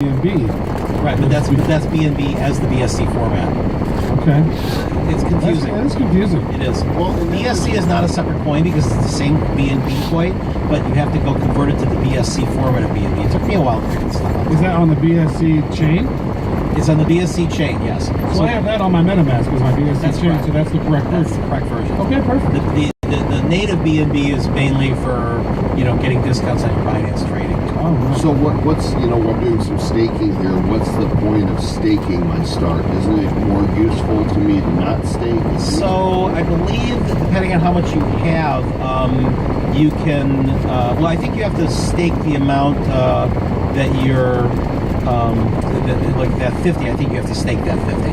B&B. Right, but that's B&B as the BSC format. Okay. It's confusing. It's confusing. It is. Well, BSC is not a separate coin because it's the same B&B coin, but you have to go convert it to the BSC format of B&B. It took me a while to figure this stuff out. Is that on the BSC chain? It's on the BSC chain, yes. So I have that on my MetaMask as my BSC chain, correct. so that's the correct version. That's the correct version. Okay, perfect. The native B&B is mainly for, getting discounts on your Binance trading. Oh, nice. So what's I'm doing some staking here. What's the point of staking my start? Isn't it more useful to me to not stake? So I believe that depending on how much you have, you can. I think you have to stake the amount that you're like that 50. I think you have to stake that 50.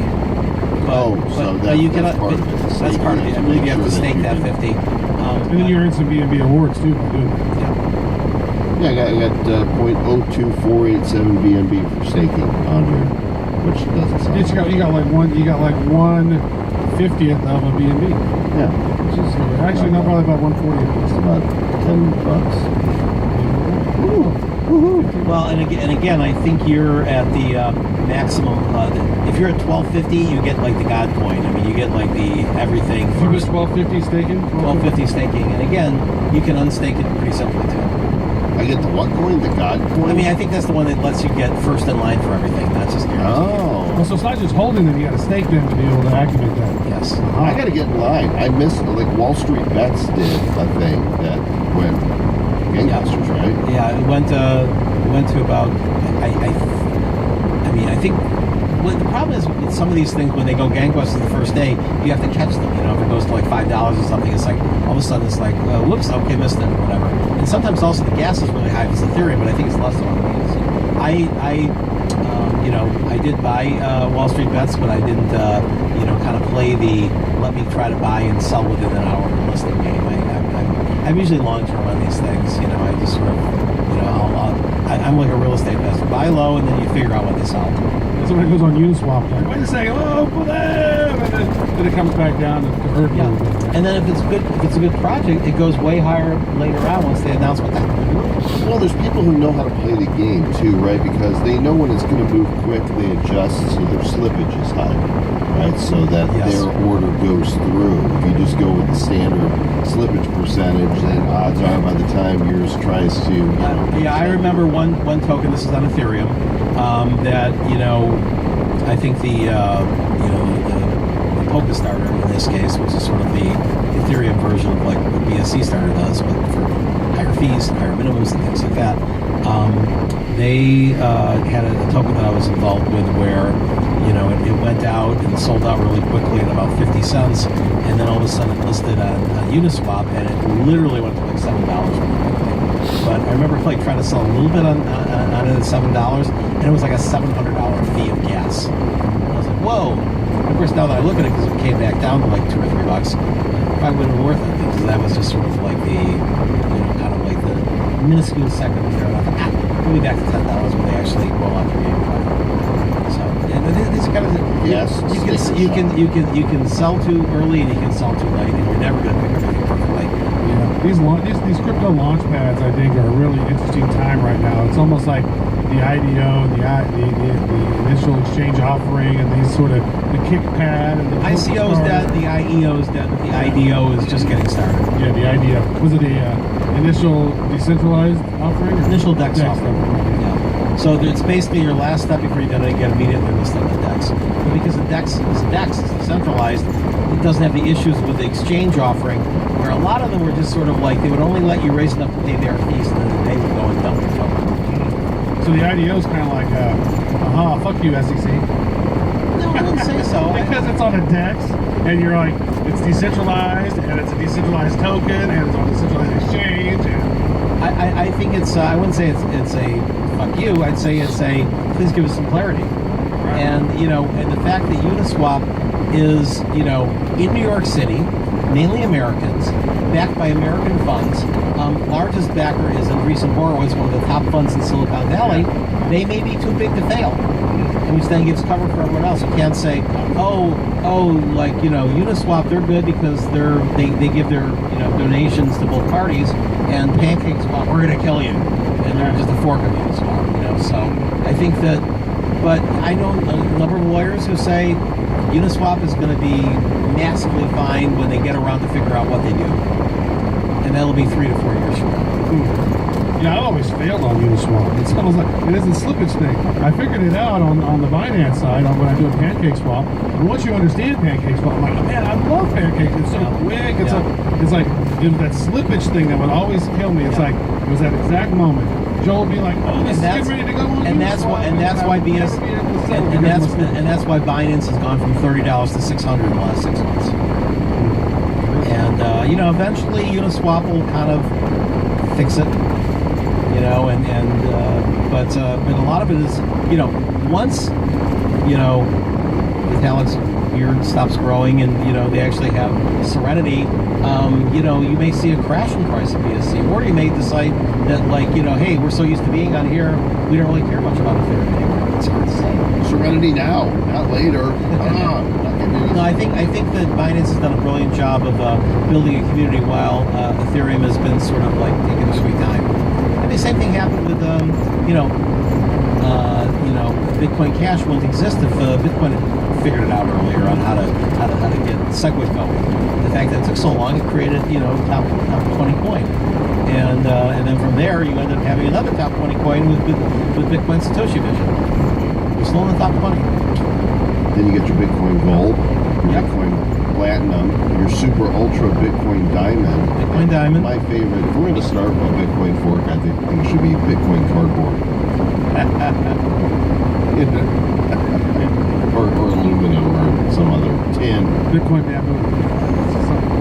But you that's cannot. part of it. That's part of it. I believe you have to stake that 50. And then you earn some B&B awards too by doing that. Yeah, I got 0.02487 BNB for staking on here, which doesn't sound. You got like 1/50th of a B&B. Yeah, Which is actually not probably about 1/40th. it's about $10. Woohoo! Well, and again, I think you're at the maximum. If you're at 1250, you get like the God coin. I mean, you get like the everything. You was 1250 staking. 1250 staking, and again, you can unstake it pretty simply too. I get the what coin? The God coin? I mean, I think that's the one that lets you get first in line for everything, not just guaranteed. Well, so it's not just holding them; you got to stake them to be able to activate that. Yes. I got to get in line. I missed, like Wall Street Bets did a thing that went gangbusters, right? Yeah, it went to about. I mean, I think. Well, the problem is with some of these things when they go gangbusters the first day, you have to catch them. If it goes to like $5 or something, it's like all of a sudden it's like, whoops, okay, missed it, or whatever. And sometimes also the gas is really high if it's Ethereum, but I think it's less than what it is. I did buy Wall Street Bets, but I didn't, kind of play the let me try to buy and sell within an hour of the listing game. I'm usually long term on these things. I just sort of, I'm like a real estate investor. Buy low and then you figure out when they sell. So when it goes on Uniswap, like, wait a second, for them, and then it comes back down to earth. Yeah, and then if it's a good project, it goes way higher later on once they announce what they're going to do. Well, there's people who know how to play the game too, right? Because they know when it's going to move quick, they adjust so their slippage is high, right? So that their order goes through. If you just go with the standard slippage percentage, then odds are by the time yours tries to. I remember one token. This is on Ethereum. That I think the Polka starter in this case, which is sort of the Ethereum version of like what BSC starter does, but for higher fees and higher minimums and things like that. They had a token that I was involved with where it went out and sold out really quickly at about 50 cents, and then all of a sudden it listed on Uniswap, and it literally went to like $7 really quickly. But I remember trying to sell a little bit on it at $7, and it was like a $700 fee of gas. And I was like, whoa! And of course, now that I look at it, because it came back down to like $2 or $3, probably would have been worth it because that was just sort of like the, kind of like the minuscule second there. And I thought, we'll be back to $10 when they actually roll out their game plan. So, and these kind of you can sell too early and you can sell too late, and you're never going to pick everything perfectly. Yeah, these crypto launch pads, I think, are a really interesting time right now. It's almost like the IDO, the initial exchange offering, and these sort of the kick pad and the ICO's dead, the IEO's dead, but the IDO is just getting started. Yeah, the IDO. Was it the initial decentralized offering? Initial DEX offering. Yeah. So it's basically your last step before you're going to get immediately listed on the DEX. But because the DEX is decentralized, it doesn't have the issues with the exchange offering, where a lot of them were just sort of like they would only let you raise enough to pay their fees, and then they would go and dump your token. So the IDO is kind of like, fuck you, SEC. No, I wouldn't say so. Because it's on a DEX, and you're like, it's decentralized, and it's a decentralized token, and it's on a decentralized exchange. And I think it's, I wouldn't say it's a fuck you. I'd say it's a please give us some clarity. Right. And and the fact that Uniswap is in New York City, mainly Americans, backed by American funds. Largest backer is Andreessen Horowitz, one of the top funds in Silicon Valley. They may be too big to fail, which then gives cover for everyone else. You can't say, Uniswap, they're good because they give their donations to both parties, and Pancakes, well, we're going to kill you, and they're just a fork of Uniswap. So I think that, but I know a number of lawyers who say Uniswap is going to be massively fine when they get around to figure out what they do, and that'll be 3 to 4 years from now. Yeah, I always failed on Uniswap. It's almost like it is a slippage thing. I figured it out on the Binance side when I do a pancake swap. And once you understand pancake swap, I'm like, oh, man, I love pancakes. It's so quick. It's like that slippage thing that would always kill me. It's like it was that exact moment. Joel would be like, oh, this is getting ready to go on. And that's why Binance has gone from $30 to $600 in the last 6 months. And eventually Uniswap will kind of fix it. But a lot of it is, once, Vitalik's beard stops growing and, they actually have Serenity, you may see a crash in the price of BSC, or you may decide that, hey, we're so used to being on here, we don't really care much about Ethereum anymore. It's hard to say. Serenity now, not later. No, I think that Binance has done a brilliant job of building a community while Ethereum has been sort of like taking a sweet time. And the same thing happened with, Bitcoin Cash wouldn't exist if Bitcoin had figured it out earlier on how to get Segwit going. The fact that it took so long, it created, top 20 coin, and then from there you end up having another top 20 coin with Bitcoin Satoshi Vision. We're still in the top 20. Then you get your Bitcoin Gold, your Bitcoin Platinum, your Super Ultra Bitcoin Diamond. Bitcoin Diamond. My favorite, if we're going to start a Bitcoin fork, I think it should be Bitcoin Cardboard. or aluminum or some other tin. Bitcoin bamboo.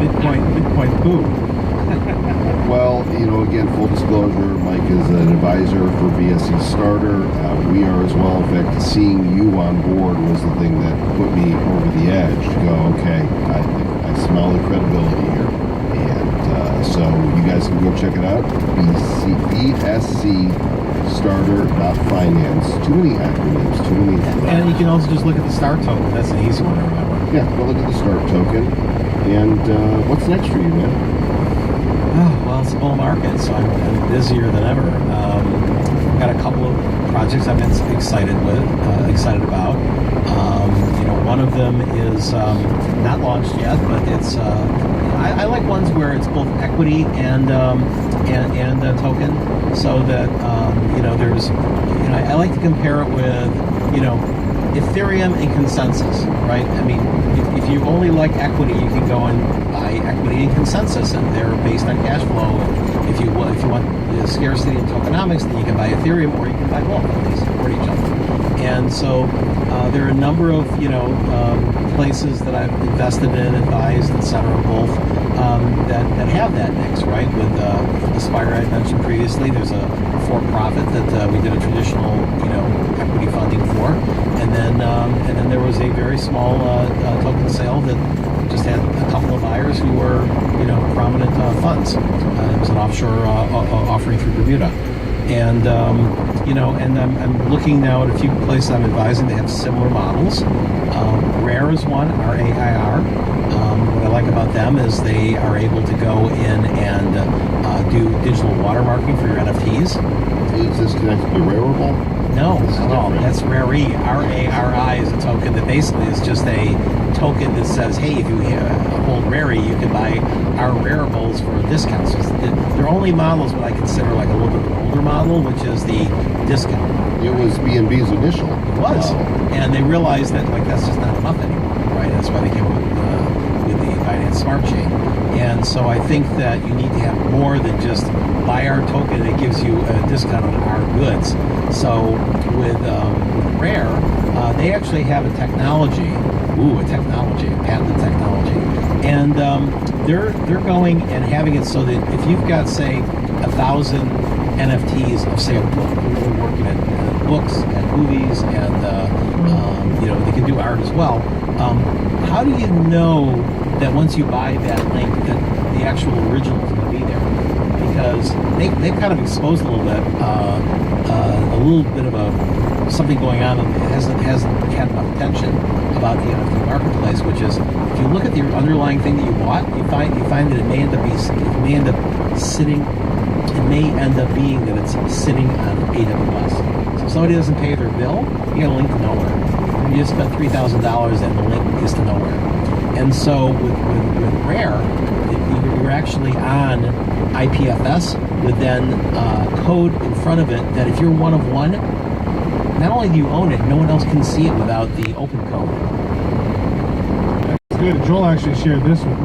Bitcoin poo. Well, again, full disclosure, Mike is an advisor for BSC Starter. We are as well. In fact, seeing you on board was the thing that put me over the edge to go, okay, I smell the credibility here. And so you guys can go check it out. BSC Starter.finance. Too many acronyms, too many. And you can also just look at the STAR token. That's an easy one to remember. Yeah, go look at the STAR token. And what's next for you, man? Well, it's a bull market, so I'm busier than ever. Got a couple of projects I'm excited about. One of them is not launched yet, but it's I like ones where it's both equity and a token, so that there's I like to compare it with Ethereum and consensus, right? I mean, if you only like equity, you can go and buy equity and consensus, and they're based on cash flow. And if you want the scarcity and tokenomics, then you can buy Ethereum, or you can buy both. They support each other. And so there are a number of places that I've invested in, advised, etc., both that have that mix, right? With Aspire, I mentioned previously, there's a for-profit that we did a traditional equity funding for, and then there was a very small token sale that just had a couple of buyers who were prominent funds. It was an offshore offering through Bermuda. And and I'm looking now at a few places I'm advising. They have similar models. Rare is one, RAIR. What I like about them is they are able to go in and do digital watermarking for your NFTs. Is this connected to Rarible? No, not at all. That's Rari. RARI is a token that basically is just a token that says, hey, if you hold Rari, you can buy our Raribles for a discount. So they're only models what I consider like a little bit of an older model, which is the discount. It was BNB's initial. It was. And they realized that that's just not enough anymore, right? That's why they came up with the Binance Smart Chain. And so I think that you need to have more than just buy our token and it gives you a discount on our goods. So with Rare, they actually have a technology, a patented technology. And they're going and having it so that if you've got, say, 1,000 NFTs of, say, a book, we're working at books and movies, and they can do art as well. How do you know that once you buy that link that the actual original is going to be there? Because they've kind of exposed a little bit of a something going on that hasn't had enough attention about the NFT marketplace, which is if you look at the underlying thing that you bought, you find that it may end up being that it's sitting on AWS. So if somebody doesn't pay their bill, you got a link to nowhere. You just spent $3,000 and the link is to nowhere. And so with Rare, you're actually on IPFS with then code in front of it that if you're one of one, not only do you own it, no one else can see it without the open code. That's good. Joel actually shared this with me.